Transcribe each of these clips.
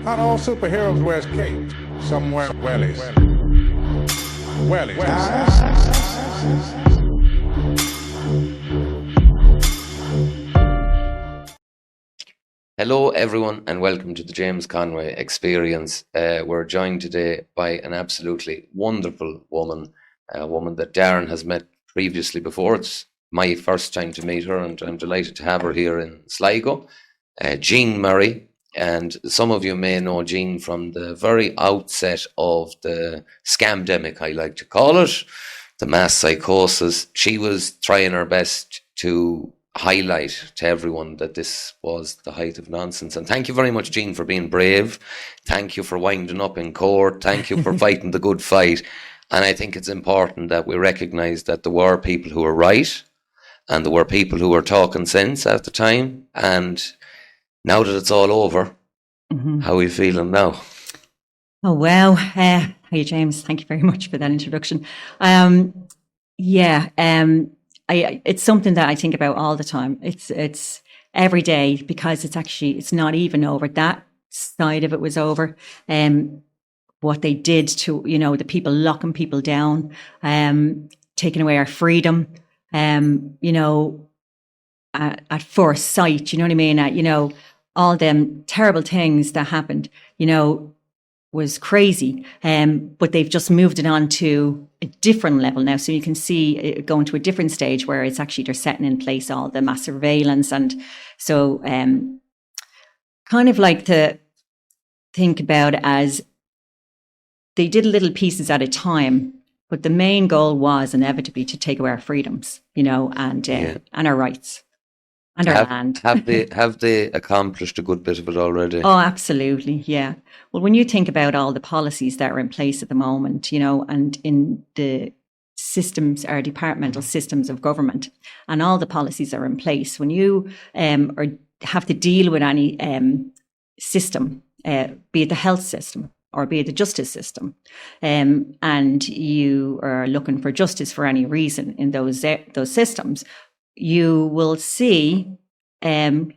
Not all superheroes wears capes. Some wear wellies. Wellies. Hello everyone and welcome to the James Conway Experience. We're joined today by an absolutely wonderful woman, a woman that Darren has met previously before. It's my first time to meet her and I'm delighted to have her here in Sligo. Jean Murray, and some of you may know Jean from the very outset of the scamdemic, I like to call it, the mass psychosis. She was trying her best to highlight to everyone that this was the height of nonsense. And thank you very much, Jean, for being brave. Thank you for winding up in court. Thank you for fighting the good fight. And I think it's important that we recognise that there were people who were right and there were people who were talking sense at the time. And now that it's all over, how are you feeling now? Oh, wow. Hey, James, thank you very much for that introduction. It's something that I think about all the time. It's every day, because it's not even over. That side of it was over. What they did to, the people locking people down, taking away our freedom, at first sight, you know what I mean? All them terrible things that happened, was crazy. But they've just moved it on to a different level now. So you can see it going to a different stage where it's actually, they're setting in place all the mass surveillance. And so kind of like to think about it as they did little pieces at a time, but the main goal was inevitably to take away our freedoms, and our rights. And our land. Have they accomplished a good bit of it already? Oh, absolutely, yeah. Well, when you think about all the policies that are in place at the moment, and in the systems, our departmental systems of government, and all the policies are in place, when you have to deal with any system, be it the health system or be it the justice system, and you are looking for justice for any reason in those systems, you will see, that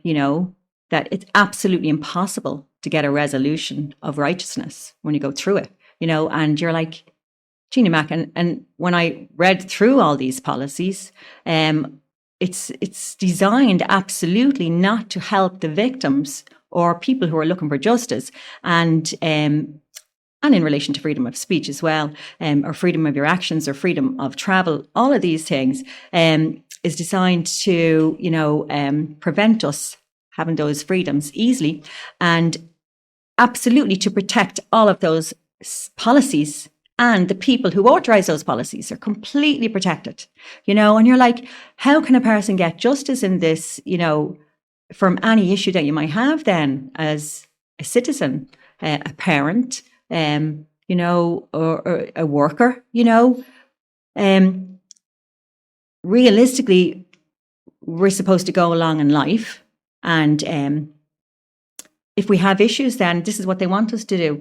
it's absolutely impossible to get a resolution of righteousness when you go through it, and you're like, Gina Mac, and when I read through all these policies, it's designed absolutely not to help the victims or people who are looking for justice, and in relation to freedom of speech as well, or freedom of your actions or freedom of travel, all of these things, is designed to, prevent us having those freedoms easily, and absolutely to protect all of those policies, and the people who authorize those policies are completely protected, and you're like, how can a person get justice in this, from any issue that you might have then as a citizen, a parent, or a worker, realistically, we're supposed to go along in life, and if we have issues, then this is what they want us to do.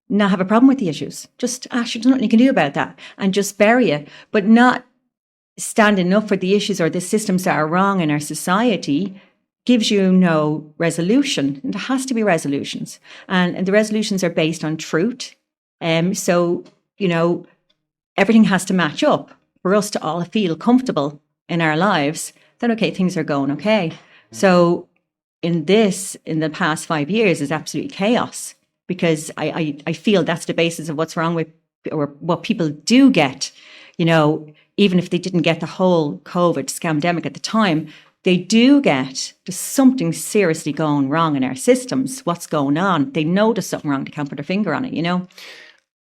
Not have a problem with the issues. Just, there's nothing you can do about that, and just bury it, but not standing up for the issues or the systems that are wrong in our society gives you no resolution. And there has to be resolutions, and the resolutions are based on truth. So, everything has to match up for us to all feel comfortable in our lives that, okay, things are going okay. So in the past 5 years is absolute chaos, because I feel that's the basis of what's wrong with, or what people do get, even if they didn't get the whole COVID scamdemic at the time, they do get there's something seriously going wrong in our systems. What's going on? They know there's something wrong. They can't put their finger on it,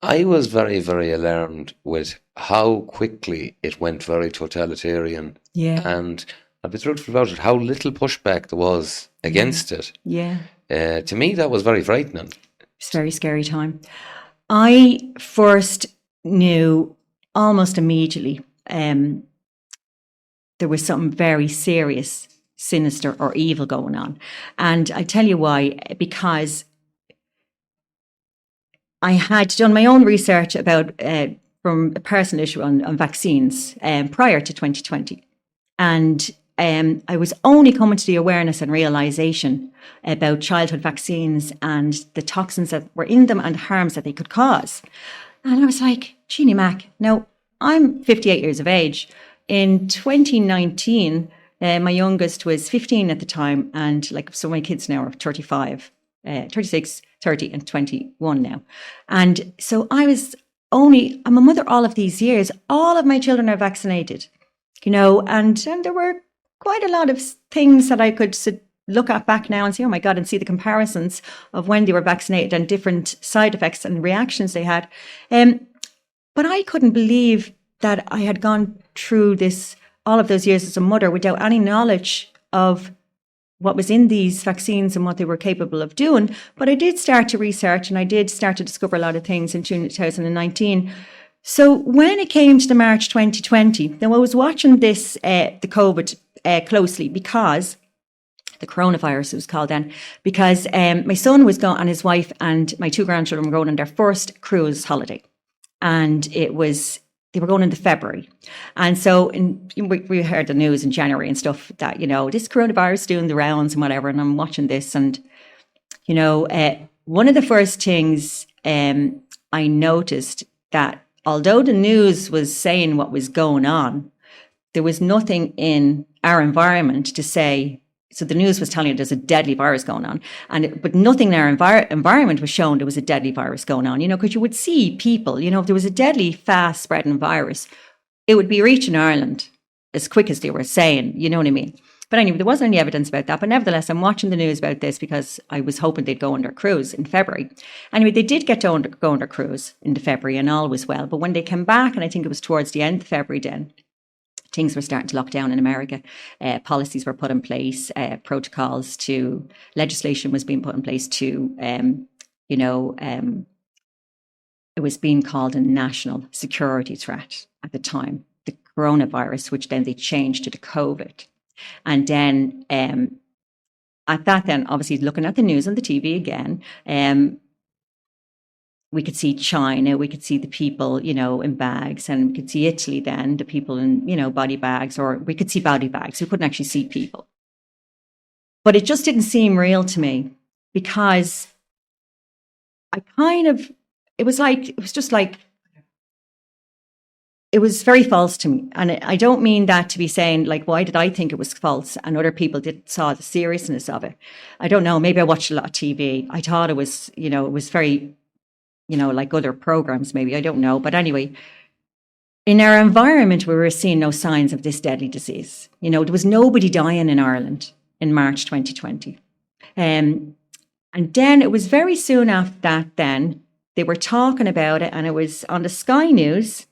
I was very, very alarmed with how quickly it went very totalitarian. Yeah. And I'll be truthful about it, how little pushback there was against it. Yeah. To me, that was very frightening. It's a very scary time. I first knew almost immediately there was something very serious, sinister or evil going on. And I tell you why, because I had done my own research about from a personal issue on vaccines prior to 2020. And I was only coming to the awareness and realization about childhood vaccines and the toxins that were in them and the harms that they could cause. And I was like, Jeannie Mac, now I'm 58 years of age. In 2019, my youngest was 15 at the time, and like so my kids now are 35, 36, 30 and 21 now. And so I'm a mother all of these years. All of my children are vaccinated, and there were quite a lot of things that I could look at back now and say, oh my God, and see the comparisons of when they were vaccinated and different side effects and reactions they had. But I couldn't believe that I had gone through this all of those years as a mother without any knowledge of what was in these vaccines and what they were capable of doing. But I did start to research and I did start to discover a lot of things in 2019. So when it came to the March 2020, now I was watching this, the COVID closely because the coronavirus, it was called then, because my son was going, and his wife and my 2 grandchildren were going on their first cruise holiday. And they were going into February. And so we heard the news in January and stuff that, this coronavirus doing the rounds and whatever. And I'm watching this and, one of the first things I noticed that although the news was saying what was going on, there was nothing in our environment to say. So the news was telling you there's a deadly virus going on, but nothing in our environment was showing there was a deadly virus going on, because you would see people, if there was a deadly, fast spreading virus, it would be reaching Ireland as quick as they were saying, you know what I mean? But anyway, there wasn't any evidence about that. But nevertheless, I'm watching the news about this because I was hoping they'd go on their cruise in February. Anyway, they did get to go on their cruise into February and all was well. But when they came back, and I think it was towards the end of February then, things were starting to lock down in America. Policies were put in place, legislation was being put in place to, it was being called a national security threat at the time, the coronavirus, which then they changed to the COVID. And then at that then, obviously looking at the news on the TV again, we could see China, we could see the people, in bags, and we could see Italy then, the people in, body bags, or we could see body bags. We couldn't actually see people. But it just didn't seem real to me because it was very false to me. And I don't mean that to be saying, like, why did I think it was false and other people saw the seriousness of it? I don't know. Maybe I watched a lot of TV. I thought it was, it was very, like other programs, maybe, I don't know. But anyway, in our environment, we were seeing no signs of this deadly disease. There was nobody dying in Ireland in March 2020. And then it was very soon after that, then they were talking about it, and it was on the Sky News.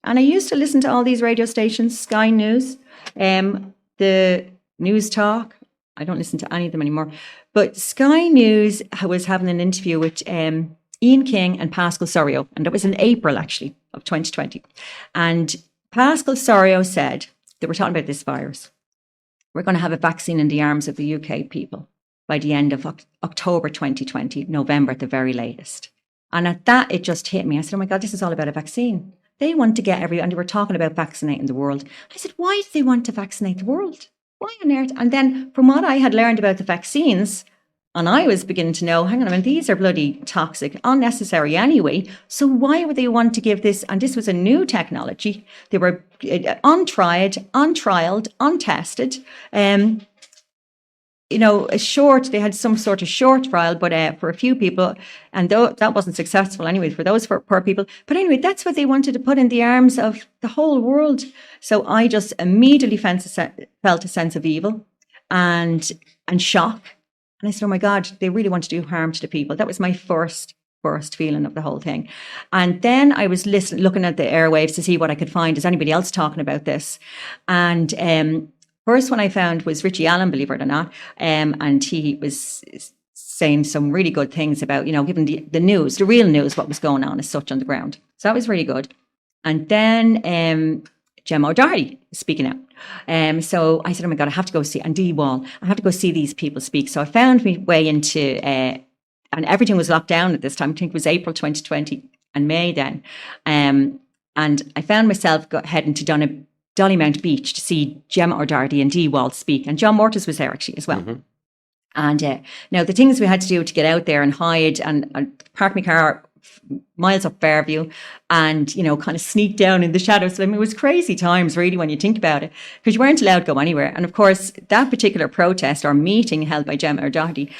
And I used to listen to all these radio stations, Sky News, the News Talk. I don't listen to any of them anymore. But Sky News was having an interview with Ian King and Pascal Soriot, and that was in April, actually, of 2020. And Pascal Soriot said, they were talking about this virus. We're going to have a vaccine in the arms of the UK people by the end of October 2020, November at the very latest. And at that, it just hit me. I said, oh my God, this is all about a vaccine. They want to get and they were talking about vaccinating the world. I said, why do they want to vaccinate the world? Why on earth? And then from what I had learned about the vaccines, and I was beginning to know, hang on a minute, these are bloody toxic, unnecessary anyway. So why would they want to give this? And this was a new technology. They were untrialed, untested. They had some sort of short trial, but for a few people, and though that wasn't successful anyway for those poor people. But anyway, that's what they wanted to put in the arms of the whole world. So I just immediately felt a sense of evil and shock. And I said, oh my God, they really want to do harm to the people. That was my first feeling of the whole thing. And then I was looking at the airwaves to see what I could find. Is anybody else talking about this? And first one I found was Richie Allen, believe it or not. And he was saying some really good things about, giving the news, the real news, what was going on as such on the ground. So that was really good. And then Gemma O'Doherty speaking out. So I said, oh my God, I have to go see, and Dee Wall, I have to go see these people speak. So I found my way into, and everything was locked down at this time. I think it was April 2020 and May then. And I found myself heading to Dollymount Beach to see Gemma O'Doherty and Dee Wall speak. And John Mortis was there actually as well. Mm-hmm. And now the things we had to do to get out there and hide and park my car miles up Fairview and, you know, kind of sneak down in the shadows. I mean, it was crazy times really when you think about it, because you weren't allowed to go anywhere. And of course, that particular protest or meeting held by Gemma O'Doherty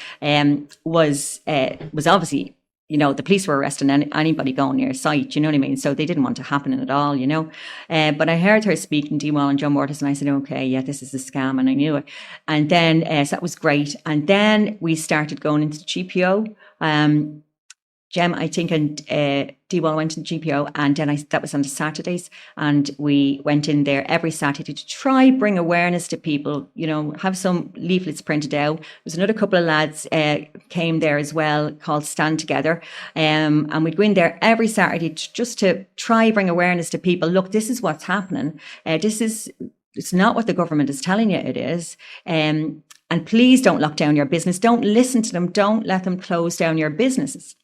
was obviously, you know, the police were arresting anybody going near site, you know what I mean? So they didn't want to happen at all, you know. But I heard her speaking, Dee Wall and John Mortis, and I said, okay, yeah, this is a scam, and I knew it. And then, so that was great. And then we started going into the GPO. Jem, I think, and Dee Wall went to the GPO, and then that was on the Saturdays, and we went in there every Saturday to try bring awareness to people, you know, have some leaflets printed out. There's another couple of lads came there as well called Stand Together, and we'd go in there every Saturday just to try bring awareness to people. Look, this is what's happening. It's not what the government is telling you it is. And please don't lock down your business. Don't listen to them. Don't let them close down your businesses.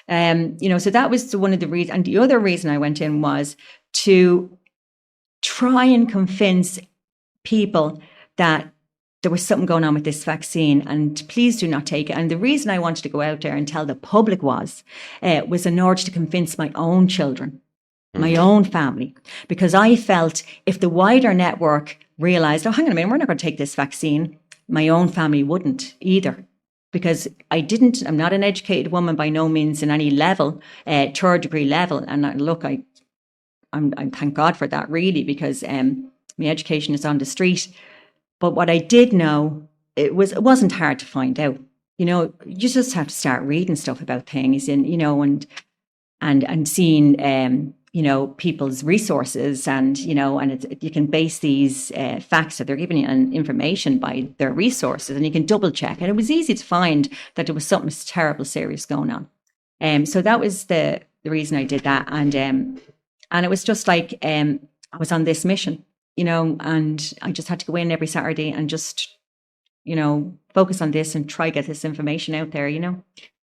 You know, so that was one of the reasons. And the other reason I went in was to try and convince people that there was something going on with this vaccine and please do not take it. And the reason I wanted to go out there and tell the public was in order to convince my own children, my own family, because I felt if the wider network realized, oh, hang on a minute, we're not going to take this vaccine, my own family wouldn't either. Because I'm not an educated woman by no means in any level, third degree level. And look, I'm thank God for that really, because my education is on the street. But what I did know, it wasn't hard to find out. You know, you just have to start reading stuff about things and, you know, and seeing, you know, people's resources and, you know, and you can base these facts that they're giving you and information by their resources, and you can double check. And it was easy to find that there was something terrible, serious going on. So that was the reason I did that. And it was just like, I was on this mission, you know, and I just had to go in every Saturday and just, you know, focus on this and try get this information out there, you know.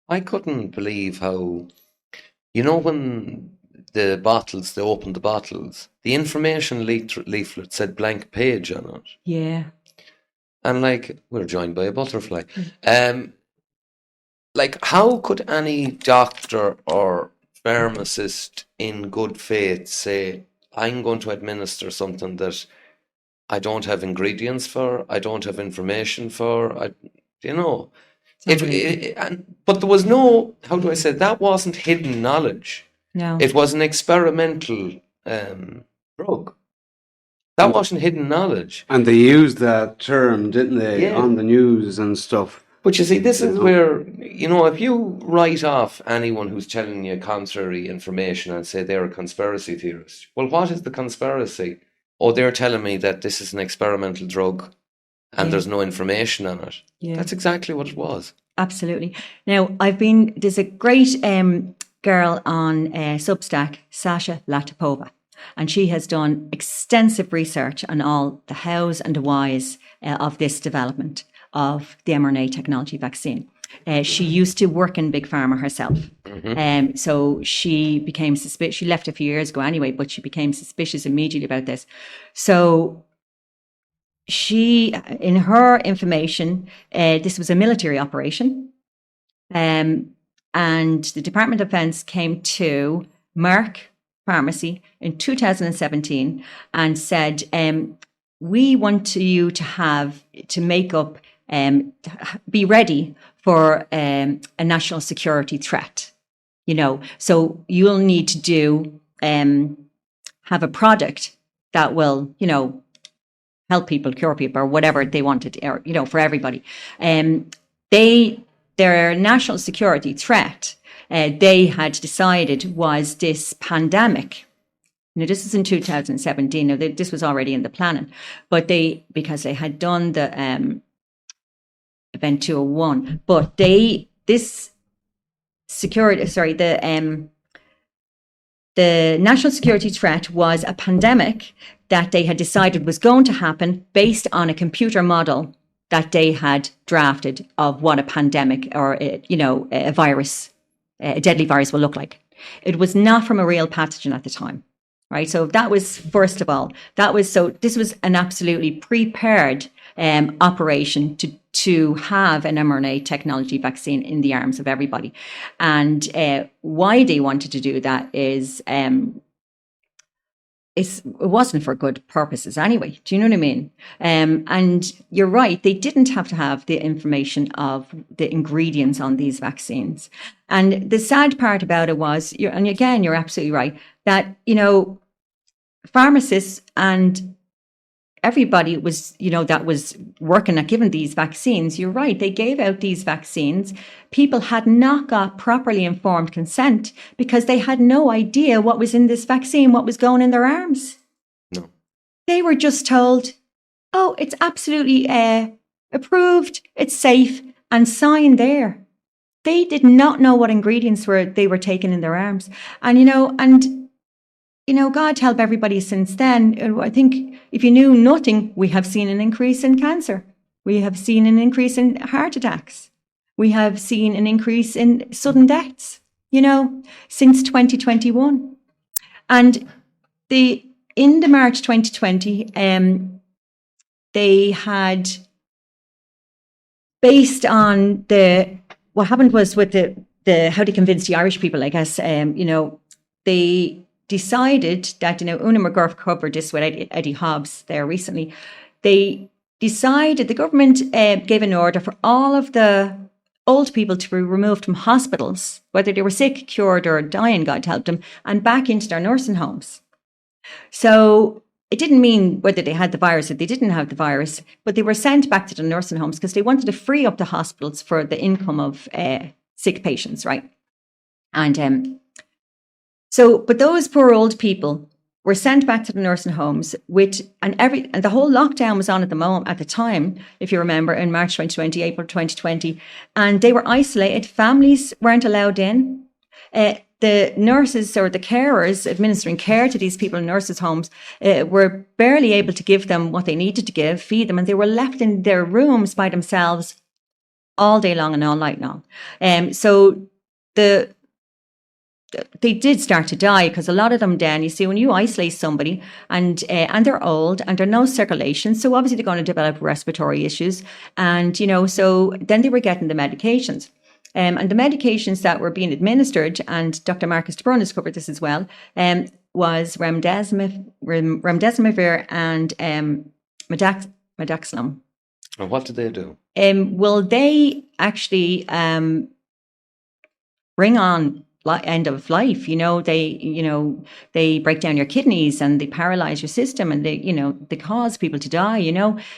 I couldn't believe how, you know, when they opened the bottles, the information leaflet said blank page on it. Yeah. And like, we're joined by a butterfly. Like, how could any doctor or pharmacist in good faith say, I'm going to administer something that I don't have ingredients for, I don't have information for, you know. But there was no, how do I say, that wasn't hidden knowledge. No. It was an experimental drug. That wasn't hidden knowledge. And they used that term, didn't they, Yeah. on the news and stuff. But you see, this is where, you know, if you write off anyone who's telling you contrary information and say they're a conspiracy theorist, well, what is the conspiracy? Oh, they're telling me that this is an experimental drug and there's no information on it. Yeah. That's exactly what it was. Absolutely. Now, there's a great girl on Substack, Sasha Latipova, and she has done extensive research on all the hows and the whys of this development of the mRNA technology vaccine. She used to work in Big Pharma herself. So she became suspicious. She left a few years ago anyway, but she became suspicious immediately about this. So she, in her information, this was a military operation. And the Department of Defense came to Merck Pharmacy in 2017 and said, we want you to make up, be ready for a national security threat, you know. So you'll need to have a product that will, you know, help people, cure people, or whatever they wanted, or, you know, for everybody. Their national security threat, they had decided was this pandemic. Now, this is in 2017. Now, this was already in the planning, but because they had done the Event 201, but the national security threat was a pandemic that they had decided was going to happen based on a computer model that they had drafted of what a pandemic or, a virus, a deadly virus will look like. It was not from a real pathogen at the time. right? So that was, first of all, this was an absolutely prepared operation to have an mRNA technology vaccine in the arms of everybody. And why they wanted to do that is it wasn't for good purposes anyway. Do you know what I mean? And you're right, they didn't have to have the information of the ingredients on these vaccines. And the sad part about it was, and again, you're absolutely right, that, pharmacists and everybody was, that was working at giving these vaccines, you're right, they gave out these vaccines. People had not got properly informed consent because they had no idea what was in this vaccine, what was going in their arms. No. They were just told, oh, it's absolutely approved, it's safe, and sign there. They did not know what ingredients they were taking in their arms. And, God help everybody since then. I think if you knew nothing, we have seen an increase in cancer. We have seen an increase in heart attacks. We have seen an increase in sudden deaths, since 2021. And in the March 2020, they had, based on what happened was with the how they convinced the Irish people, I guess, they decided that, Una McGurk covered this with Eddie Hobbs there recently. They decided, the government gave an order for all of the old people to be removed from hospitals, whether they were sick, cured or dying, God help them, and back into their nursing homes. So it didn't mean whether they had the virus or they didn't have the virus, but they were sent back to the nursing homes because they wanted to free up the hospitals for the income of sick patients, right? And but those poor old people were sent back to the nursing homes and the whole lockdown was on at the time, if you remember, in March 2020, April 2020, and they were isolated. Families weren't allowed in. The nurses or the carers administering care to these people in nurses' homes were barely able to give them what they needed to feed them, and they were left in their rooms by themselves all day long and all night long. So they did start to die because a lot of them then, you see, when you isolate somebody and they're old and there's no circulation, so obviously they're going to develop respiratory issues. And, so then they were getting the medications. And the medications that were being administered, and Dr. Marcus de Bruin has covered this as well, was remdesivir and midazolam. And what did they do? Well, they actually bring on end of life. They break down your kidneys and they paralyze your system, and they cause people to die.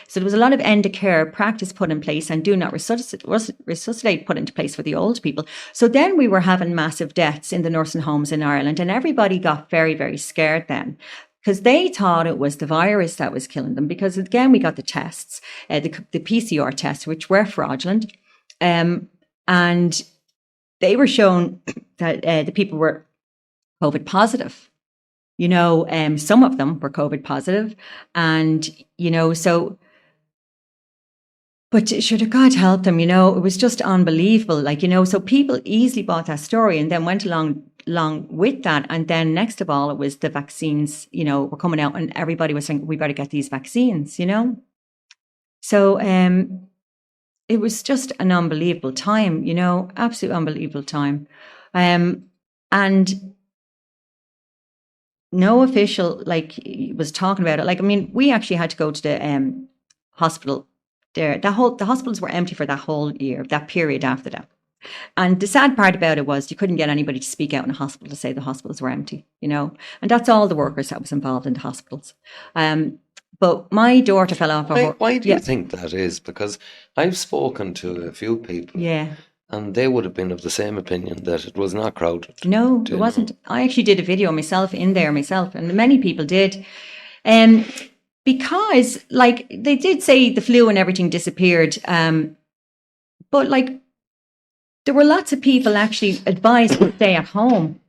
So there was a lot of end of care practice put in place, and do not resuscitate put into place for the old people. So then we were having massive deaths in the nursing homes in Ireland, and everybody got very, very scared then, because they thought it was the virus that was killing them. Because again, we got the tests, the PCR tests, which were fraudulent, and they were shown that the people were COVID positive. Some of them were COVID positive, and so. But should God help them? It was just unbelievable. So people easily bought that story and then went along with that. And then next of all, it was the vaccines. Were coming out, and everybody was saying, "We better get these vaccines." So it was just an unbelievable time, absolute unbelievable time. And no official was talking about it. We actually had to go to the hospital there. The hospitals were empty for that whole year, that period after that. And the sad part about it was you couldn't get anybody to speak out in a hospital to say the hospitals were empty, and that's all the workers that was involved in the hospitals. But my daughter fell off. Why do you think that is? Because I've spoken to a few people. Yeah. And they would have been of the same opinion that it was not crowded. No, it wasn't. I actually did a video myself, and many people did. Because they did say the flu and everything disappeared. But there were lots of people actually advised to stay at home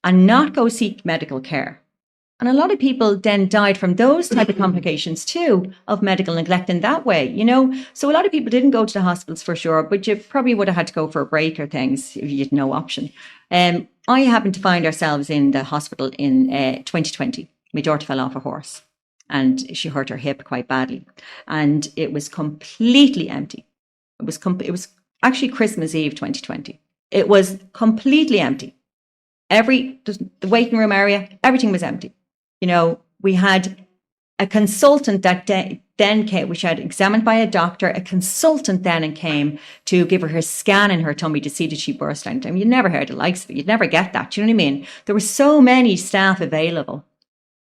and not go seek medical care. And a lot of people then died from those type of complications too, of medical neglect in that way, you know. So a lot of people didn't go to the hospitals for sure, but you probably would have had to go for a break or things if you had no option. I happened to find ourselves in the hospital in 2020. My daughter fell off a horse and she hurt her hip quite badly. And it was completely empty. It was actually Christmas Eve 2020. It was completely empty. The waiting room area, everything was empty. You know, we had a consultant that then came, which had examined by a doctor, a consultant then came to give her scan in her tummy to see did she burst out. I mean, you never heard the likes of it. You'd never get that. Do you know what I mean? There were so many staff available.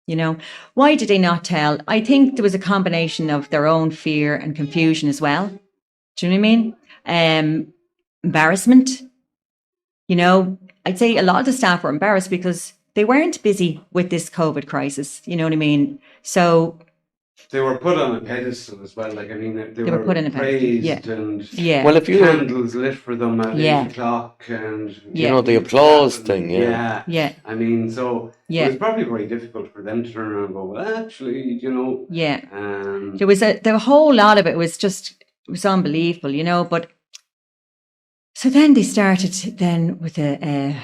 You know, why did they not tell? I think there was a combination of their own fear and confusion as well. Do you know what I mean? Embarrassment. You know, I'd say a lot of the staff were embarrassed because they weren't busy with this COVID crisis. You know what I mean? So they were put on a pedestal as well. Like, I mean, they were put on a praised pedestal. Yeah. Well, if you candles lit for them at 8 o'clock, and you know the applause thing. Yeah. I mean, so it was probably very difficult for them to turn around and go, well, actually, you know. Yeah. There was the whole lot of it was just, it was unbelievable, you know. But so then they started then with the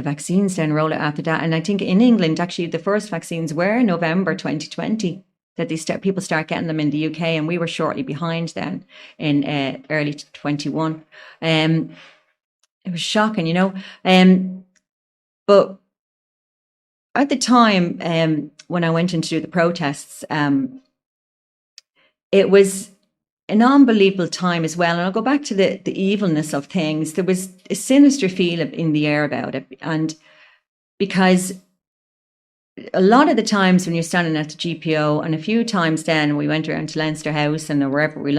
vaccines then roll out after that. And I think in England, actually, the first vaccines were November 2020 that people start getting them in the UK. And we were shortly behind then in early 21. It was shocking, you know. But at the time when I went in to do the protests, it was an unbelievable time as well. And I'll go back to the evilness of things. There was a sinister feel in the air about it. And because a lot of the times when you're standing at the GPO, and a few times then we went around to Leinster House and wherever we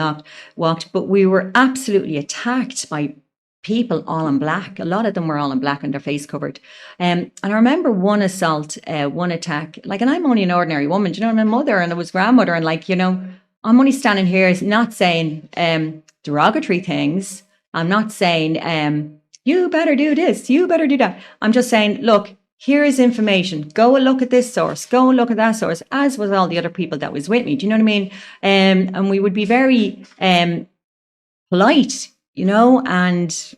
walked, but we were absolutely attacked by people all in black. A lot of them were all in black and their face covered. And I remember one assault, one attack, like, and I'm only an ordinary woman, you know, my mother and I was grandmother, and like, you know, I'm only standing here not saying derogatory things. I'm not saying, you better do this, you better do that. I'm just saying, look, here is information. Go and look at this source. Go and look at that source, as was all the other people that was with me. Do you know what I mean? And we would be very polite, you know, and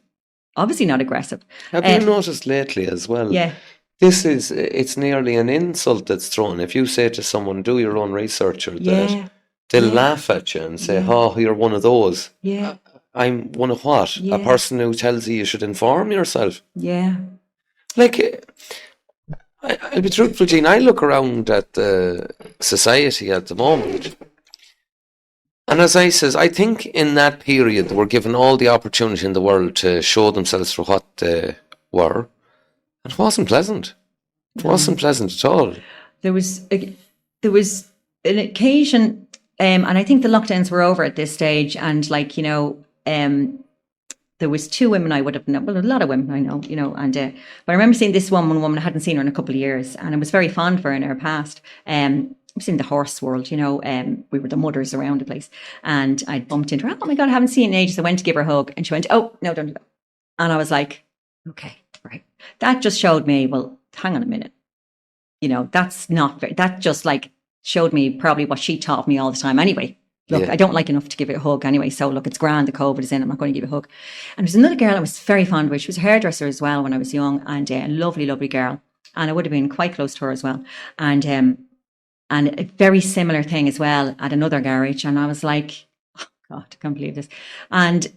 obviously not aggressive. Have you noticed lately as well? Yeah. It's nearly an insult that's thrown. If you say to someone, do your own research or that, they'll laugh at you and say, oh, you're one of those. Yeah. I'm one of what? Yeah. A person who tells you should inform yourself. Yeah. Like, I'll be truthful, Jean, I look around at the society at the moment, and as I says, I think in that period they were given all the opportunity in the world to show themselves for what they were. It wasn't pleasant. It wasn't pleasant at all. There was an occasion, and I think the lockdowns were over at this stage, and like, you know, there was two women I would have known, well, a lot of women I know, you know, and but I remember seeing this one woman I hadn't seen her in a couple of years, and I was very fond of her in her past. I was in the horse world, you know, we were the mothers around the place, and I bumped into her. Oh my God, I haven't seen her in ages. I went to give her a hug, and she went, oh, no, don't do that. And I was like, okay, right. That just showed me, well, hang on a minute. You know, that's not very, that just like showed me probably what she taught me all the time anyway. Look, I don't like enough to give it a hug anyway. So look, it's grand. The COVID is in. I'm not going to give it a hug. And there's another girl I was very fond of. She was a hairdresser as well when I was young, and a lovely, lovely girl. And I would have been quite close to her as well. And a very similar thing as well at another garage. And I was like, oh God, I can't believe this. And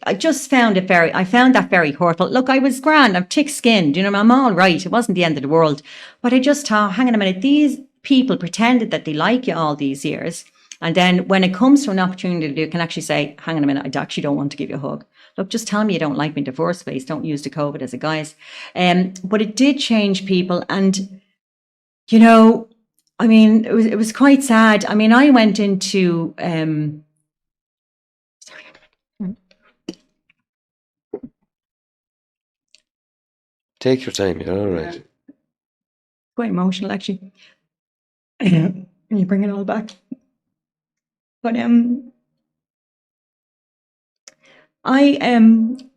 I just found I found that very hurtful. Look, I was grand. I'm thick-skinned. You know, I'm all right. It wasn't the end of the world. But I just thought, hang on a minute. These people pretended that they like you all these years. And then when it comes to an opportunity, you can actually say, hang on a minute, I actually don't want to give you a hug. Look, just tell me you don't like me in the first place. Don't use the COVID as a guise. But it did change people. And, you know, I mean, it was quite sad. I mean, I went into... Take your time, you're all right. Quite emotional, actually. When you bring it all back. But I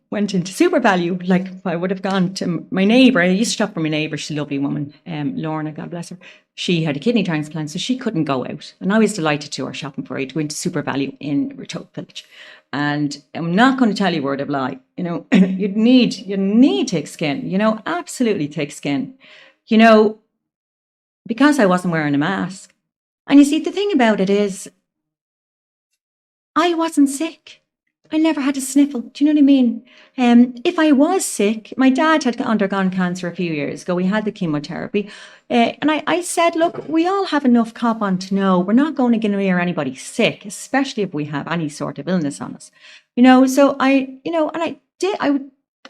went into Super Value. Like I would have gone to my neighbour. I used to shop for my neighbour. She's a lovely woman, Lorna, God bless her. She had a kidney transplant, so she couldn't go out. And I was delighted to her shopping for her to go into Super Value in Ratoath Village. And I'm not going to tell you a word of lie. You know, you need thick skin. You know, absolutely thick skin. You know, because I wasn't wearing a mask. And you see, the thing about it is, I wasn't sick. I never had a sniffle. Do you know what I mean? If I was sick, my dad had undergone cancer a few years ago. We had the chemotherapy. And I said, look, we all have enough cop on to know we're not going to get near anybody sick, especially if we have any sort of illness on us. You know, so I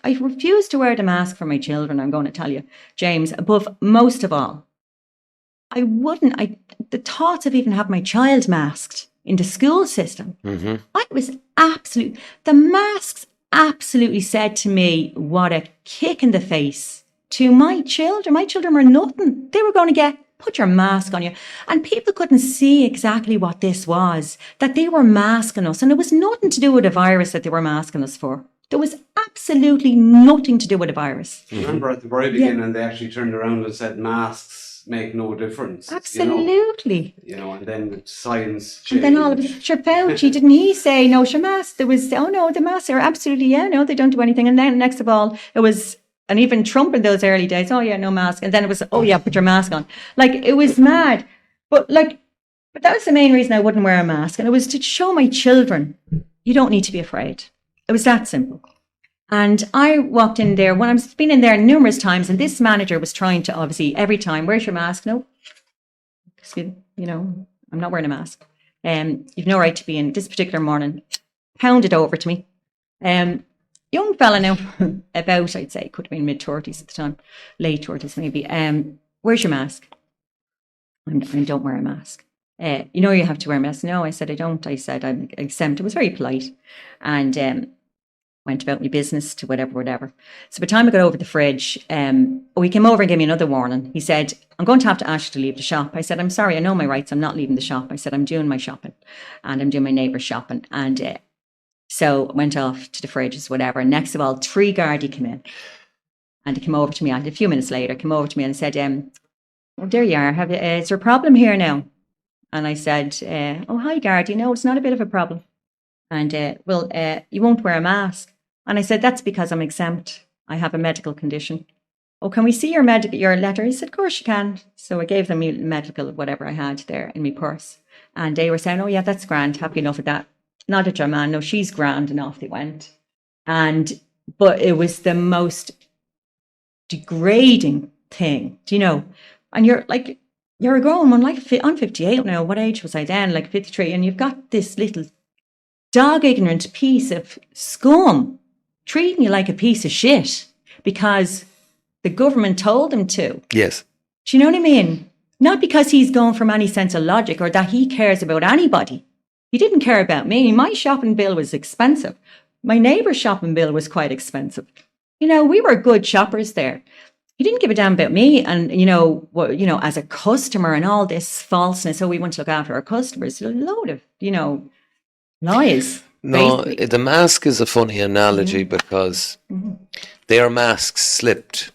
refused to wear the mask for my children, I'm going to tell you, James, above most of all. The thoughts of even having my child masked in the school system, the masks absolutely said to me, what a kick in the face to my children. My children were nothing. They were going to put your mask on you. And people couldn't see exactly what this was, that they were masking us. And it was nothing to do with a virus that they were masking us for. There was absolutely nothing to do with a virus. Remember at the very beginning, they actually turned around and said masks make no difference. Absolutely. You know, and then science changed. And then all of it, Fauci, didn't he say, no, your mask? There was, oh no, the masks are absolutely, no, they don't do anything. And then next of all, it was, and even Trump in those early days, oh yeah, no mask. And then it was, oh yeah, put your mask on. Like, it was mad. But that was the main reason I wouldn't wear a mask. And it was to show my children, you don't need to be afraid. It was that simple. And I walked in there when I've been in there numerous times, and this manager was trying to obviously every time, where's your mask? No, excuse me, I'm not wearing a mask. You've no right to be in. This particular morning, pounded over to me. Young fella now, about, I'd say, could have been mid-30s at the time, late 30s maybe. Where's your mask? I don't wear a mask. You have to wear a mask. No, I said, I don't. I said, I'm exempt. It was very polite. And went about my business to whatever. So by the time I got over the fridge, he came over and gave me another warning. He said, I'm going to have to ask you to leave the shop. I said, I'm sorry, I know my rights. I'm not leaving the shop. I said, I'm doing my shopping and I'm doing my neighbour's shopping. And so I went off to the fridges, whatever. And next of all, 3 Gardaí came in and they came over to me. And a few minutes later, came over to me and said, oh, there you are. Is there a problem here now? And I said, oh, hi, Gardaí. No, it's not a bit of a problem. And, you won't wear a mask. And I said, that's because I'm exempt. I have a medical condition. Oh, can we see your letter? He said, of course you can. So I gave them medical, whatever I had there in my purse. And they were saying, oh yeah, that's grand. Happy enough with that. Not at your man. No, she's grand. And off they went. But it was the most degrading thing, and you're a grown one, I'm 58 now. What age was I then? 53. And you've got this little dog ignorant piece of scum treating you like a piece of shit because the government told him to. Yes. Do you know what I mean? Not because he's going from any sense of logic or that he cares about anybody. He didn't care about me. My shopping bill was expensive. My neighbour's shopping bill was quite expensive. We were good shoppers there. He didn't give a damn about me and, as a customer and all this falseness. So we want to look after our customers. A load of, lies. No, basically. the mask is a funny analogy because their masks slipped.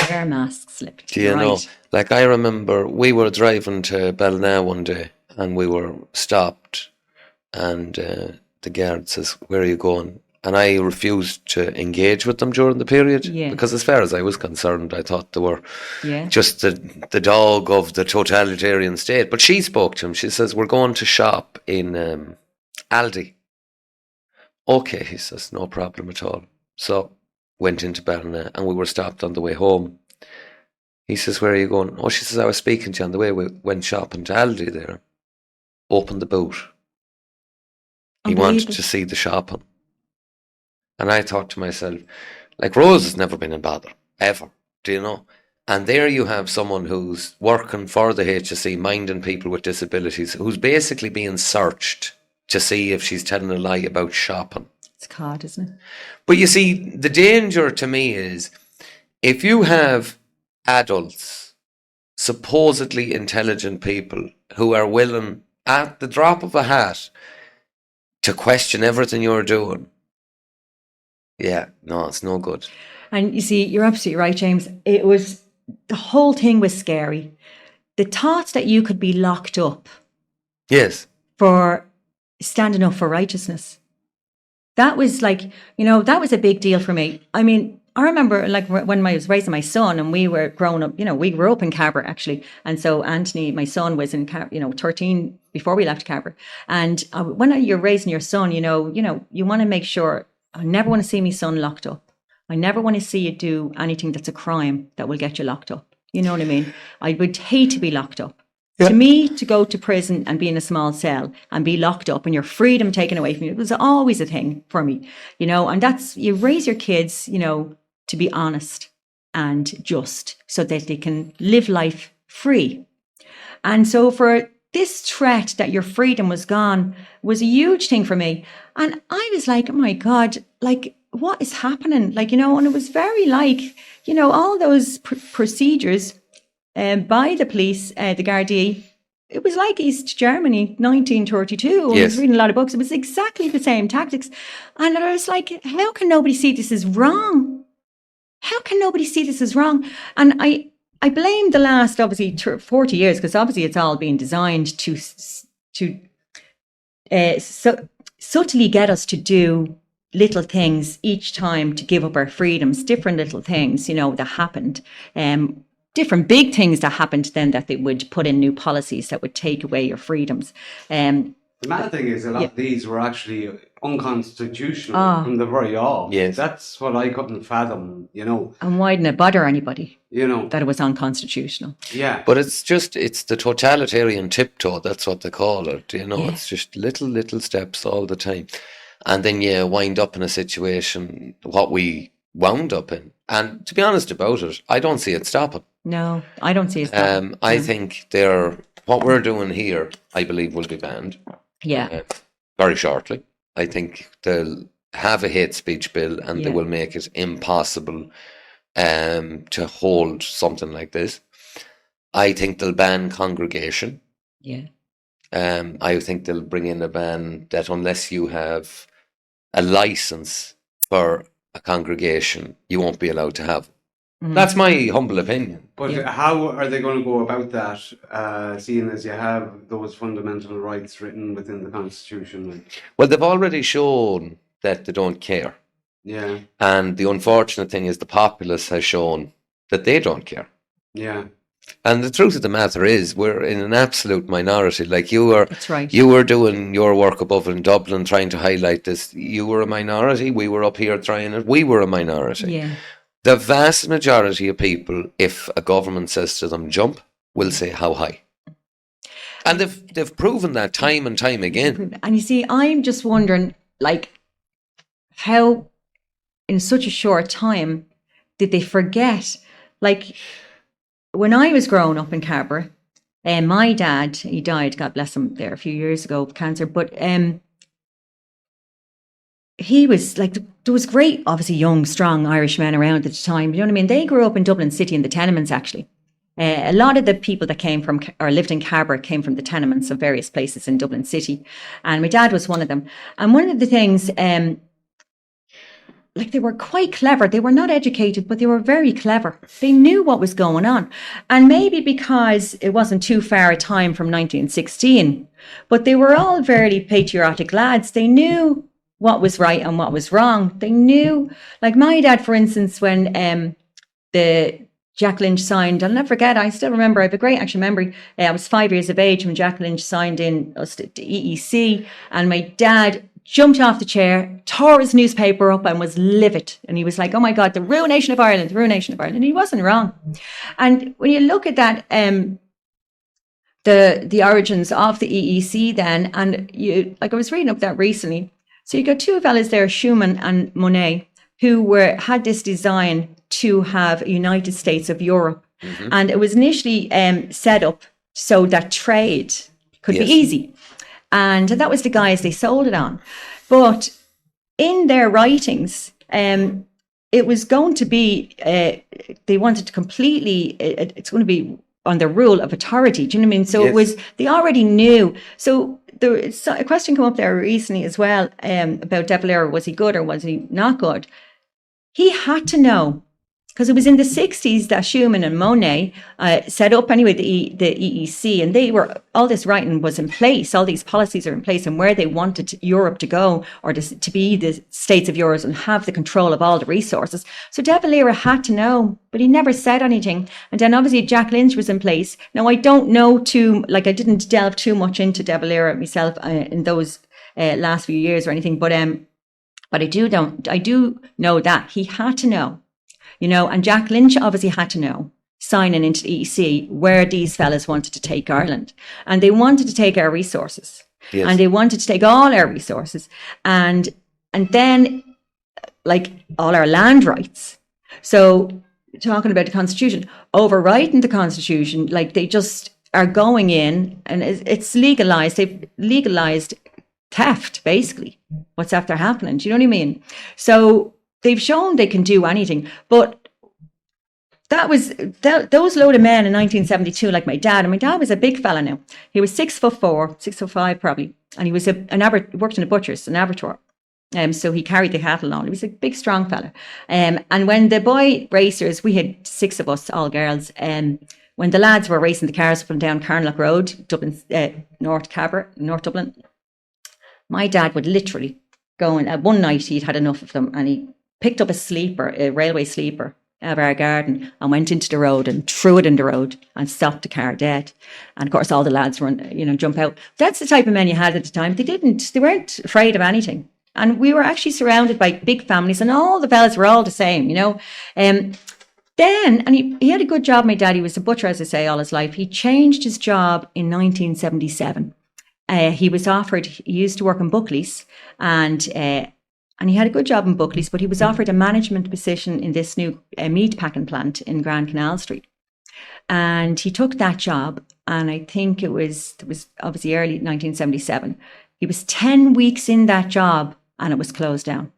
Their masks slipped. Do you know? Like I remember we were driving to Ballina one day and we were stopped and the guard says, where are you going? And I refused to engage with them during the period because as far as I was concerned, I thought they were just the dog of the totalitarian state. But she spoke to him. She says, we're going to shop in Aldi. Okay, he says, no problem at all. So went into Ballina and we were stopped on the way home. He says, where are you going? Oh, she says, I was speaking to you on the way. We went shopping to Aldi there. Opened the boot. He wanted to see the shopping. And I thought to myself, Rose has never been in bother, ever, do you know? And there you have someone who's working for the HSE, minding people with disabilities, who's basically being searched to see if she's telling a lie about shopping. It's caught, isn't it? But you see, the danger to me is if you have adults, supposedly intelligent people who are willing, at the drop of a hat, to question everything you're doing, Yeah, no, it's no good. And you see, you're absolutely right, James. The whole thing was scary. The thoughts that you could be locked up Yes. for standing up for righteousness. That was like, that was a big deal for me. I mean, I remember like when I was raising my son and we were growing up, we grew up in Cabra actually. And so Anthony, my son, was in 13 before we left Cabra. And when you're raising your son, you want to make sure, I never want to see my son locked up. I never want to see you do anything that's a crime that will get you locked up. You know what I mean? I would hate to be locked up. Yeah. To me, to go to prison and be in a small cell and be locked up and your freedom taken away from you, it was always a thing for me, and you raise your kids, to be honest and just so that they can live life free. And so for this threat that your freedom was gone was a huge thing for me. And I was like, oh my God, like, what is happening? Like, and it was very like, all those procedures by the police, the Gardaí, it was like East Germany, 1932. Yes. I was reading a lot of books. It was exactly the same tactics. And I was like, how can nobody see this is wrong? How can nobody see this as wrong? And I blame the last, obviously, 40 years, because obviously it's all been designed to subtly get us to do little things each time to give up our freedoms, different little things, that happened. Different big things that happened then that they would put in new policies that would take away your freedoms. The mad thing is a lot of these were actually unconstitutional from the very off. Yes. That's what I couldn't fathom, And why didn't it bother anybody? That it was unconstitutional. Yeah. But it's the totalitarian tiptoe, that's what they call it. It's just little steps all the time. And then you wind up in a situation, what we wound up in. And to be honest about it, I don't see it stopping. No, I don't see it stopping. I think what we're doing here, I believe, will be banned. Yeah. Very shortly. I think they'll have a hate speech bill and they will make it impossible to hold something like this. I think they'll ban congregation. Yeah. I think they'll bring in a ban that unless you have a license for a congregation, you won't be allowed to have. That's my humble opinion. But how are they going to go about that, seeing as you have those fundamental rights written within the Constitution? Well, they've already shown that they don't care. Yeah. And the unfortunate thing is the populace has shown that they don't care. Yeah. And the truth of the matter is, we're in an absolute minority. Like That's right. You were doing your work above in Dublin, trying to highlight this. You were a minority. We were up here trying it. We were a minority. Yeah. The vast majority of people, if a government says to them, jump, will say how high. And they've proven that time and time again. And you see, I'm just wondering, like, how in such a short time did they forget? Like, when I was growing up in Cabra, my dad, he died, God bless him, there a few years ago of cancer, but he was like, there was great, obviously young, strong Irish men around at the time. You know what I mean? They grew up in Dublin City in the tenements, actually. A lot of the people that came from or lived in Cabra came from the tenements of various places in Dublin City. And my dad was one of them. And one of the things, like, they were quite clever. They were not educated, but they were very clever. They knew what was going on. And maybe because it wasn't too far a time from 1916, but they were all very patriotic lads. They knew what was right and what was wrong. They knew, like my dad, for instance, when the Jack Lynch signed, I'll never forget, I still remember, I have a great actual memory. I was 5 years of age when Jack Lynch signed in us to EEC, and my dad jumped off the chair, tore his newspaper up and was livid. And he was like, oh my God, the ruination of Ireland, the ruination of Ireland. And he wasn't wrong. And when you look at that, the origins of the EEC then, and you, like I was reading up that recently. So you got two fellas there, Schumann and Monet, who had this design to have a United States of Europe. Mm-hmm. And it was initially set up so that trade could be easy. And that was the guise they sold it on. But in their writings, it was going to be, they wanted to completely, it's going to be under rule of authority. Do you know what I mean? So Yes. they already knew. So a question came up there recently as well about De Valera. Was he good or was he not good? He had to know, because it was in the 60s that Schuman and Monet set up anyway the EEC, and all this writing was in place, all these policies are in place, and where they wanted Europe to go, or to be the states of Europe and have the control of all the resources. So De Valera had to know, but he never said anything. And then obviously Jack Lynch was in place. Now I don't know I didn't delve too much into De Valera myself in those last few years or anything, but I do know that he had to know. And Jack Lynch obviously had to know, signing into the EEC, where these fellas wanted to take Ireland. And they wanted to take our resources. Yes. And they wanted to take all our resources. And then, like, all our land rights. So, talking about the Constitution, overwriting the Constitution, like, they just are going in, and it's legalised. They've legalised theft, basically, what's after happening. Do you know what I mean? So they've shown they can do anything. But those load of men in 1972, like my dad, and my dad was a big fella now. He was 6'4", 6'5" probably, and he was worked in a butcher's, an abattoir. So he carried the cattle on. He was a big, strong fella. And when the boy racers, we had 6 of us, all girls, when the lads were racing the cars up and down Carnlough Road, Dublin, North Dublin, my dad would literally go, and one night he'd had enough of them, and he picked up a railway sleeper out of our garden and went into the road and threw it in the road and stopped the car dead. And of course all the lads jump out. That's the type of men you had at the time. They weren't afraid of anything. And we were actually surrounded by big families, and all the fellas were all the same, Then, and he had a good job, my dad. He was a butcher, as I say, all his life. He changed his job in 1977. He used to work in Buckley's, and he had a good job in Buckley's, but he was offered a management position in this new meat packing plant in Grand Canal Street. And he took that job, and I think it was obviously early 1977. He was 10 weeks in that job, and it was closed down.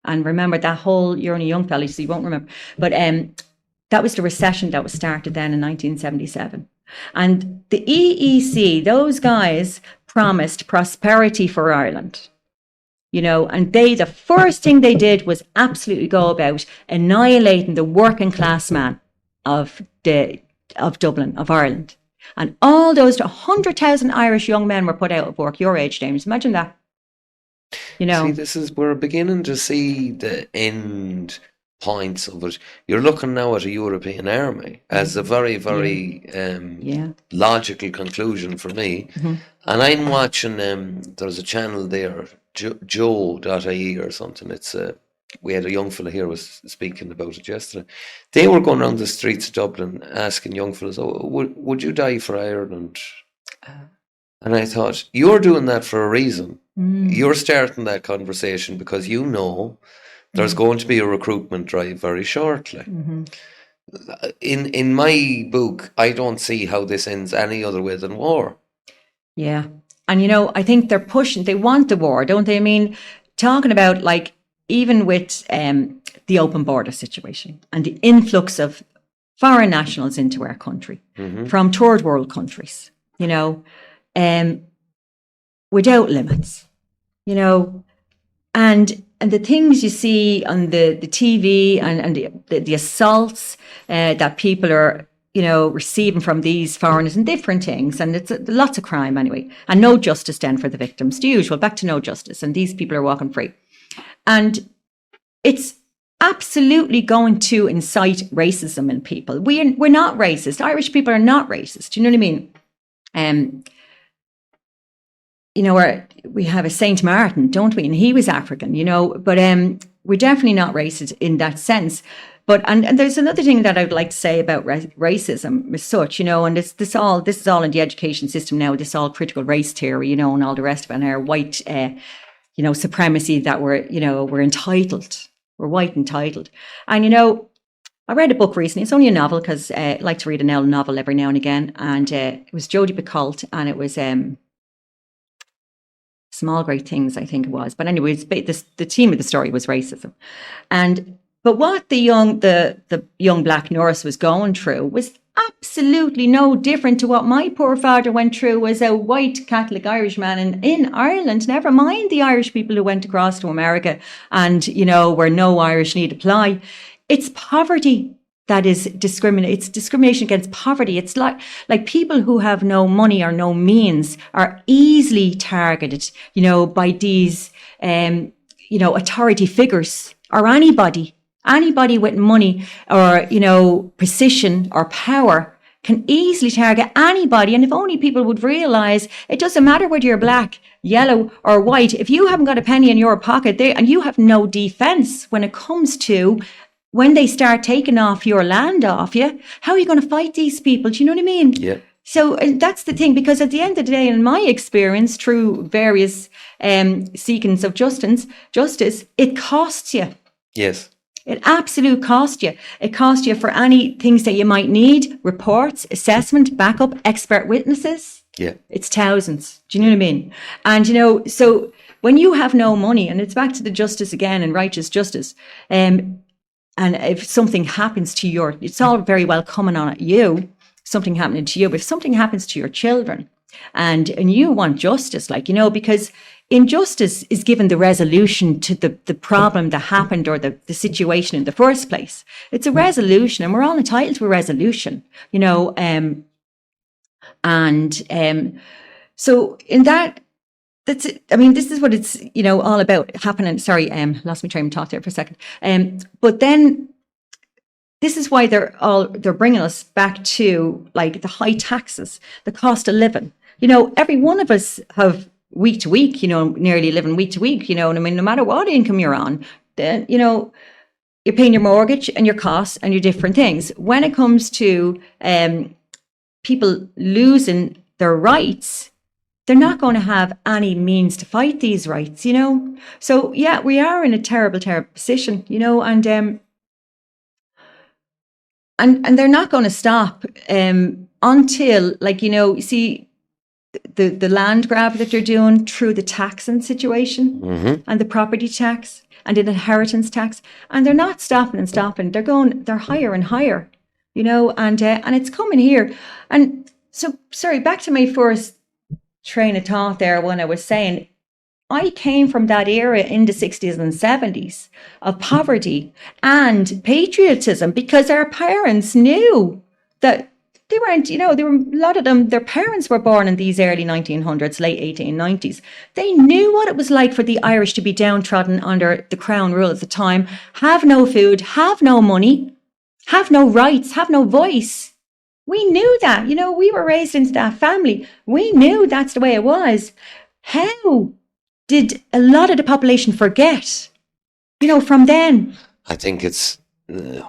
And remember you're only a young fella, so you won't remember. But that was the recession that was started then in 1977. And the EEC, those guys promised prosperity for Ireland, and the first thing they did was absolutely go about annihilating the working class man of Dublin, of Ireland. And all those 100,000 Irish young men were put out of work. Your age, James, imagine that. See, we're beginning to see the end points of it. You're looking now at a European army as a very, very logical conclusion for me. Mm-hmm. And I'm watching, there's a channel there, Joe.ie or something. We had a young fella here was speaking about it yesterday. They were going around the streets of Dublin asking young fellas, would you die for Ireland? And I thought, you're doing that for a reason. Mm. You're starting that conversation because there's going to be a recruitment drive very shortly. Mm-hmm. In my book, I don't see how this ends any other way than war. Yeah. And, I think they want the war, don't they? I mean, talking about, like, even with the open border situation and the influx of foreign nationals into our country, mm-hmm. from third world countries, without limits, and the things you see on the TV and the assaults that people are, receiving from these foreigners and different things. And it's lots of crime anyway. And no justice then for the victims. The usual, back to no justice. And these people are walking free. And it's absolutely going to incite racism in people. We're not racist. Irish people are not racist. Do you know what I mean? We have a Saint Martin, don't we? And he was African, but we're definitely not racist in that sense. But and there's another thing that I would like to say about racism as such, and this is all in the education system now. This all critical race theory, and all the rest of it, and our white, supremacy that we're entitled. We're white entitled, and I read a book recently. It's only a novel because I like to read a novel every now and again, and it was Jodi Picoult, and it was Small Great Things, I think it was. But anyway, the theme of the story was racism, but what the young black nurse was going through was absolutely no different to what my poor father went through as a white Catholic Irishman in Ireland. Never mind the Irish people who went across to America and, where no Irish need apply. It's poverty that is discrimination. It's discrimination against poverty. It's like people who have no money or no means are easily targeted, by these, authority figures or anybody with money or, position or power can easily target anybody. And if only people would realize it doesn't matter whether you're black, yellow or white. If you haven't got a penny in your pocket there and you have no defense when it comes to when they start taking off your land off you, how are you going to fight these people? Do you know what I mean? Yeah. So that's the thing, because at the end of the day, in my experience, through various seekings of justice, it costs you. Yes. It absolutely costs you. It costs you for any things that you might need, reports, assessment, backup, expert witnesses. Yeah. It's thousands. Do you know what I mean? And, so when you have no money, and it's back to the justice again and righteous justice, and if something happens to it's all very well coming on at you, something happening to you, but if something happens to your children and you want justice, because injustice is given the resolution to the problem that happened or the situation in the first place. It's a resolution, and we're all entitled to a resolution, so in that's it. I mean, this is what it's, all about happening. Sorry, lost my train of thought there for a second. But then this is why they're bringing us back to the high taxes, the cost of living. Every one of us have week to week, nearly living week to week, and I mean, no matter what income you're on, then, you're paying your mortgage and your costs and your different things. When it comes to people losing their rights, they're not going to have any means to fight these rights, So yeah, we are in a terrible, terrible position, and they're not going to stop until, you see, the land grab that they're doing through the taxing situation and the property tax and the inheritance tax, and they're not stopping. They're higher and higher, and it's coming here. And so, sorry, back to my first train of thought there when I was saying I came from that era in the 60s and 70s of poverty and patriotism, because our parents knew that they weren't, they were, a lot of them, their parents were born in these early 1900s, late 1890s. They knew what it was like for the Irish to be downtrodden under the Crown rule at the time, have no food, have no money, have no rights, have no voice. We knew that, we were raised into that family. We knew that's the way it was. How did a lot of the population forget, from then? I think it's the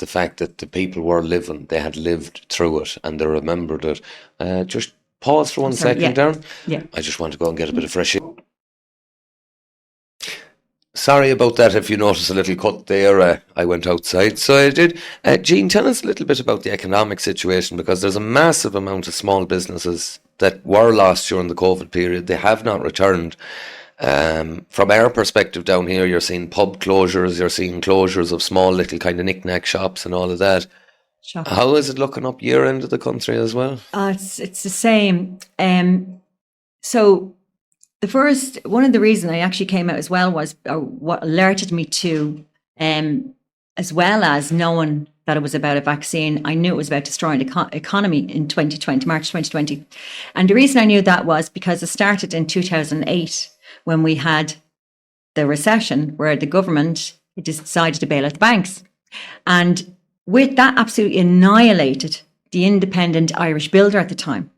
fact that the people were living, they had lived through it and they remembered it. Just pause for one second, Darren. Yeah. I just want to go and get a bit of fresh air. Sorry about that if you notice a little cut there. I went outside, so I did. Jean, tell us a little bit about the economic situation, because there's a massive amount of small businesses that were lost during the COVID period. They have not returned. From our perspective down here, you're seeing pub closures, you're seeing closures of small little kind of knick-knack shops and all of that. Shocking. How is it looking up your end of the country as well? It's the same. So one of the reasons I actually came out as well was what alerted me to, as well as knowing that it was about a vaccine, I knew it was about destroying the economy in March 2020. And the reason I knew that was because it started in 2008 when we had the recession, where the government decided to bail out the banks. And with that, absolutely annihilated the independent Irish builder at the time.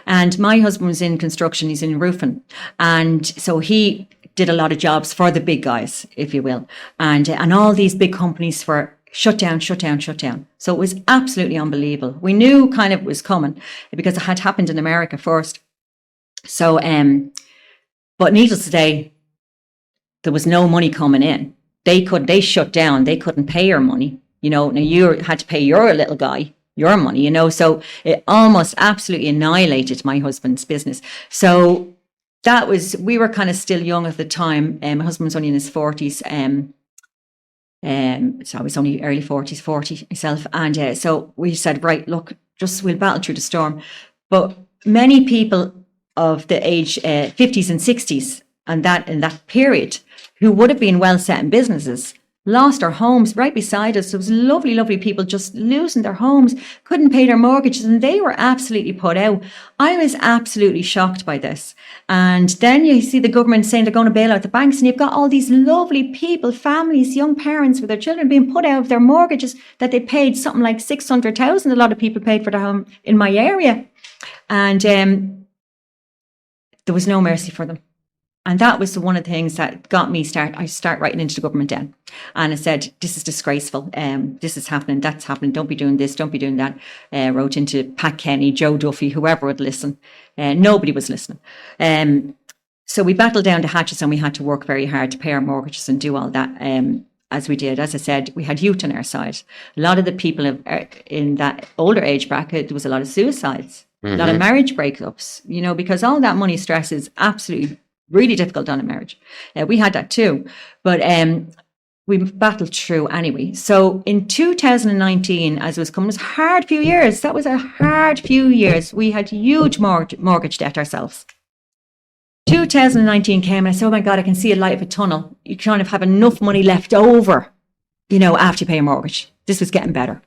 And my husband was in construction, he's in roofing. And so he did a lot of jobs for the big guys, if you will. And all these big companies were shut down. So it was absolutely unbelievable. We knew kind of it was coming because it had happened in America first. So, but needless to say, there was no money coming in. They shut down. They couldn't pay your money. Now you had to pay your little guy your money, so it almost absolutely annihilated my husband's business. So we were kind of still young at the time. My husband was only in his 40s. So I was only early 40s, 40 myself. And so we said, right, look, just we'll battle through the storm. But many people of the age 50s and 60s and that in that period who would have been well set in businesses lost their homes right beside us. There was lovely, lovely people just losing their homes, couldn't pay their mortgages, and they were absolutely put out. I was absolutely shocked by this. And then you see the government saying they're going to bail out the banks, and you've got all these lovely people, families, young parents with their children being put out of their mortgages that they paid something like 600,000. A lot of people paid for their home in my area. And there was no mercy for them. And that was one of the things that got me start writing into the government then. And I said, this is disgraceful. This is happening. That's happening. Don't be doing this. Don't be doing that. Wrote into Pat Kenny, Joe Duffy, whoever would listen. Nobody was listening. So we battled down the hatches and we had to work very hard to pay our mortgages and do all that. As we did, as I said, we had youth on our side. A lot of the people in that older age bracket, there was a lot of suicides, a lot of marriage breakups, because all that money stress is absolutely really difficult on a marriage. We had that too, but we battled through anyway. So in 2019, as it was coming, it was a hard few years. That was a hard few years. We had huge mortgage debt ourselves. 2019 came and I said, oh my God, I can see a light of a tunnel. You kind of have enough money left over, after you pay your mortgage. This was getting better.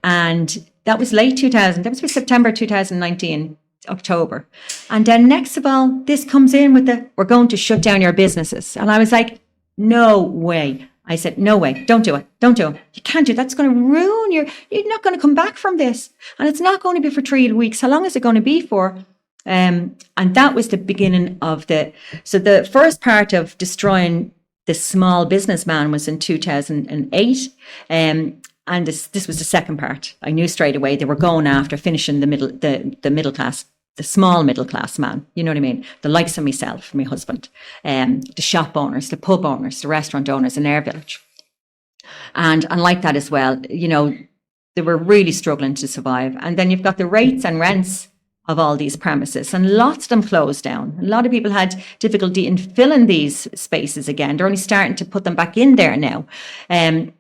And that was late 2000. That was September 2019. October. And then next of all, this comes in with we're going to shut down your businesses. And I was like, no way. I said, no way. Don't do it. Don't do it. You can't do it. That's going to ruin you're not going to come back from this. And it's not going to be for 3 weeks. How long is it going to be for? And that was the beginning of so the first part of destroying the small businessman was in 2008. And this was the second part. I knew straight away they were going after finishing the middle class, the small middle class man. You know what I mean? The likes of myself, my husband, the shop owners, the pub owners, the restaurant owners in their village. And like that as well, they were really struggling to survive. And then you've got the rates and rents of all these premises, and lots of them closed down. A lot of people had difficulty in filling these spaces again. They're only starting to put them back in there now. The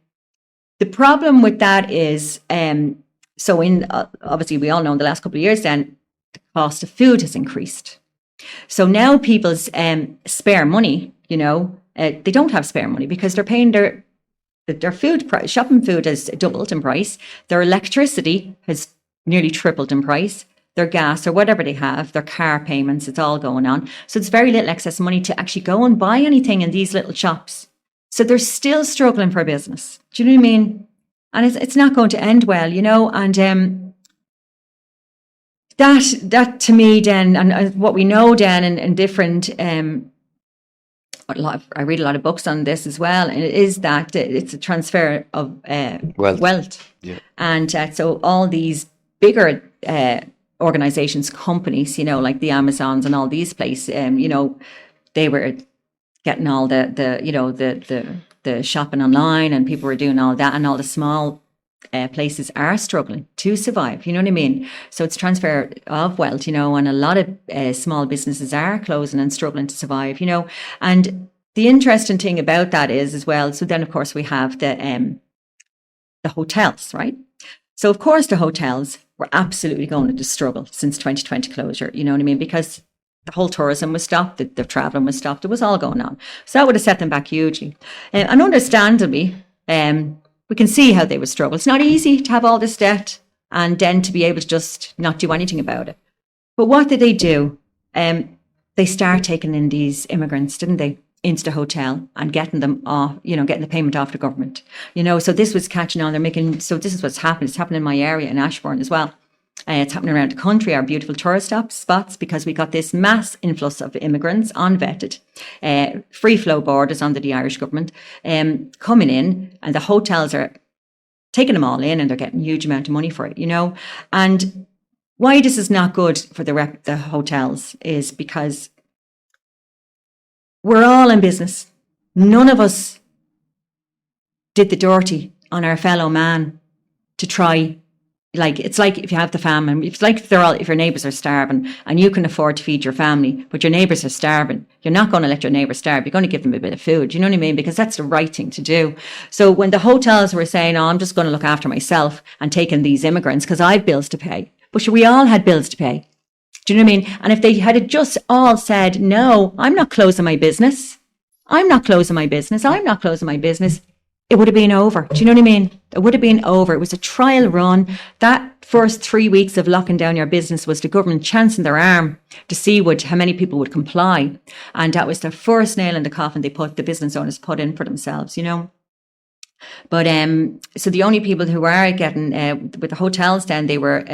problem with that is, obviously we all know in the last couple of years then, the cost of food has increased. So now people's spare money, they don't have spare money because they're paying their food price. Shopping food has doubled in price. Their electricity has nearly tripled in price. Their gas or whatever they have, their car payments, it's all going on. So it's very little excess money to actually go and buy anything in these little shops. So they're still struggling for business. Do you know what I mean? And it's not going to end well, and that to me then, and what we know then in different, I read a lot of books on this as well, and it is that it's a transfer of wealth. Yeah. And so all these bigger organizations, companies, like the Amazons and all these places, they were getting all the shopping online, and people were doing all that, and all the small places are struggling to survive. You know what I mean? So it's transfer of wealth, and a lot of small businesses are closing and struggling to survive. And the interesting thing about that is as well. So then, of course, we have the hotels, right? So of course, the hotels were absolutely going to struggle since 2020 closure. You know what I mean? Because the whole tourism was stopped, the travelling was stopped, it was all going on. So that would have set them back hugely. And understandably, we can see how they would struggle. It's not easy to have all this debt and then to be able to just not do anything about it. But what did they do? They started taking in these immigrants, didn't they, into the hotel and getting them off, getting the payment off the government. So this was catching on. So this is what's happened. It's happening in my area in Ashbourne as well. It's happening around the country, our beautiful tourist spots, because we got this mass influx of immigrants, unvetted, free flow borders under the Irish government, coming in, and the hotels are taking them all in, and they're getting a huge amount of money for it, And why this is not good for the hotels is because we're all in business. None of us did the dirty on our fellow man to try like, it's like if you have the famine, it's like if your neighbours are starving and you can afford to feed your family, but your neighbours are starving, you're not going to let your neighbours starve. You're going to give them a bit of food. You know what I mean? Because that's the right thing to do. So when the hotels were saying, oh, I'm just going to look after myself and taking these immigrants because I've bills to pay. But sure, we all had bills to pay. Do you know what I mean? And if they had just all said, no, I'm not closing my business. I'm not closing my business. I'm not closing my business. It would have been over. Do you know what I mean? It would have been over. It was a trial run. That first 3 weeks of locking down your business was the government chancing their arm to see how many people would comply. And that was the first nail in the coffin the business owners put in for themselves, you know. But so the only people who are getting, with the hotels then, they were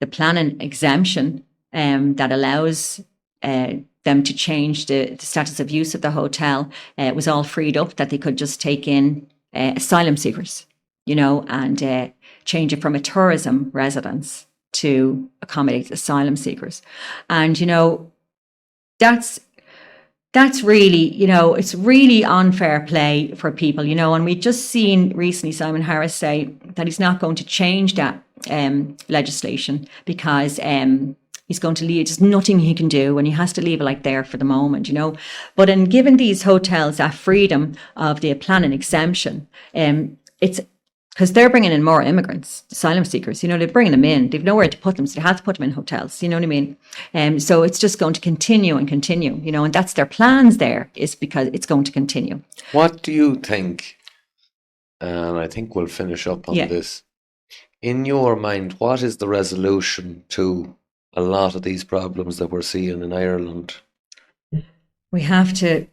the planning exemption that allows them to change the status of use of the hotel. It was all freed up that they could just take in asylum seekers, you know, and change it from a tourism residence to accommodate asylum seekers. And, you know, that's really, you know, it's really unfair play for people, you know, and we just seen recently Simon Harris say that he's not going to change that legislation because he's going to leave. There's nothing he can do, and he has to leave it like there for the moment, you know. But in giving these hotels that freedom of the planning exemption, it's because they're bringing in more immigrants, asylum seekers. You know, they're bringing them in. They've nowhere to put them, so they have to put them in hotels. You know what I mean? So it's just going to continue and continue, you know, and that's their plans. There is because it's going to continue. What do you think? And I think we'll finish up on this. In your mind, what is the resolution to a lot of these problems that we're seeing in Ireland? We have to,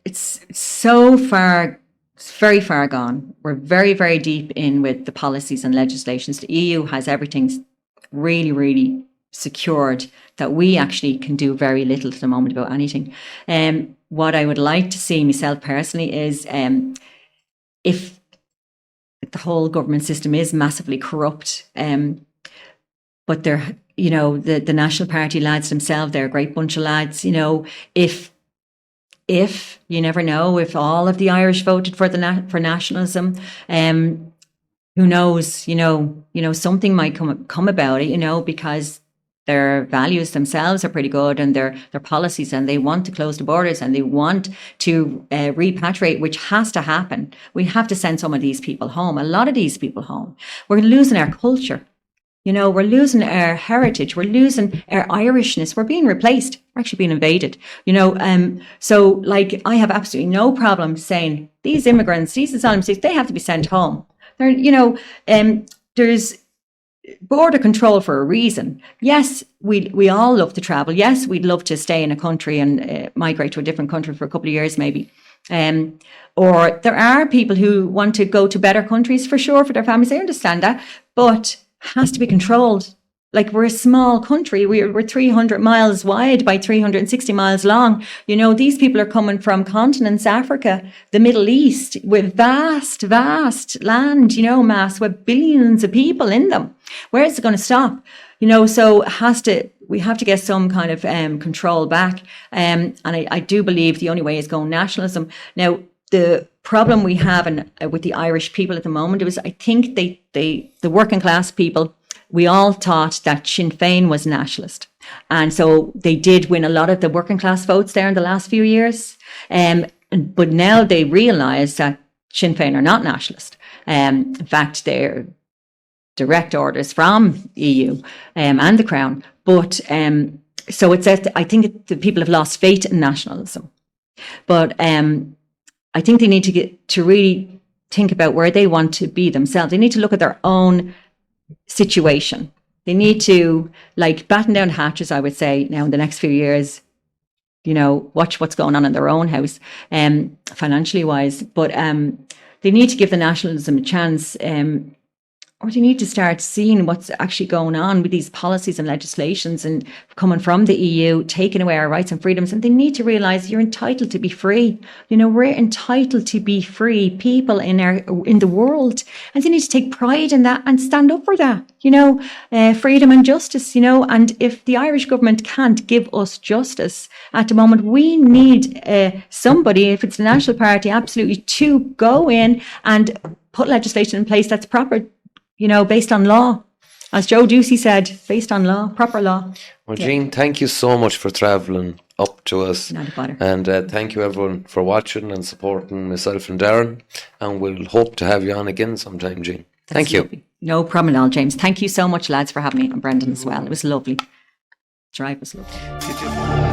it's so far, it's very far gone. We're very, very deep in with the policies and legislations. The EU has everything really, really secured that we actually can do very little at the moment about anything. What I would like to see myself personally is if the whole government system is massively corrupt, but they're, you know, the National Party lads themselves, they're a great bunch of lads, you know, if you never know, if all of the Irish voted for for nationalism, who knows, you know, something might come about it, you know, because their values themselves are pretty good and their policies, and they want to close the borders and they want to repatriate, which has to happen. We have to send some of these people home, a lot of these people home. We're losing our culture. You know, we're losing our heritage. We're losing our Irishness. We're being replaced. We're actually being invaded. You know, so like I have absolutely no problem saying these immigrants, these asylum seekers, they have to be sent home. They're, you know, there's border control for a reason. Yes, we all love to travel. Yes, we'd love to stay in a country and migrate to a different country for a couple of years, maybe. Or there are people who want to go to better countries for sure for their families. I understand that, but has to be controlled. Like, we're a small country. We're 300 miles wide by 360 miles long. You know, these people are coming from continents, Africa, the Middle East, with vast, vast land, you know, mass with billions of people in them. Where is it going to stop? You know, so we have to get some kind of control back. And I do believe the only way is going nationalism. Now, the problem we have with the Irish people at the moment was, I think the working class people, we all thought that Sinn Féin was nationalist. And so they did win a lot of the working class votes there in the last few years. But now they realise that Sinn Féin are not nationalist. In fact, they're direct orders from EU and the Crown. But so it's I think the people have lost faith in nationalism. But I think they need to get to really think about where they want to be themselves. They need to look at their own situation. They need to, like, batten down hatches, I would say, now in the next few years, you know, watch what's going on in their own house, financially wise. But they need to give the nationalism a chance, or they need to start seeing what's actually going on with these policies and legislations and coming from the EU, taking away our rights and freedoms. And they need to realise you're entitled to be free. You know, we're entitled to be free people in the world. And they need to take pride in that and stand up for that, you know, freedom and justice, you know. And if the Irish government can't give us justice at the moment, we need somebody, if it's the National Party, absolutely, to go in and put legislation in place that's proper based on law. As Joe Ducey said, based on law, proper law. Well, Jean, thank you so much for travelling up to us. Not a bother. And thank you everyone for watching and supporting myself and Darren. And we'll hope to have you on again sometime, Jean. Thank you. Lovely. No problem at all, James. Thank you so much, lads, for having me, and Brendan as well. It was lovely. Drive was lovely.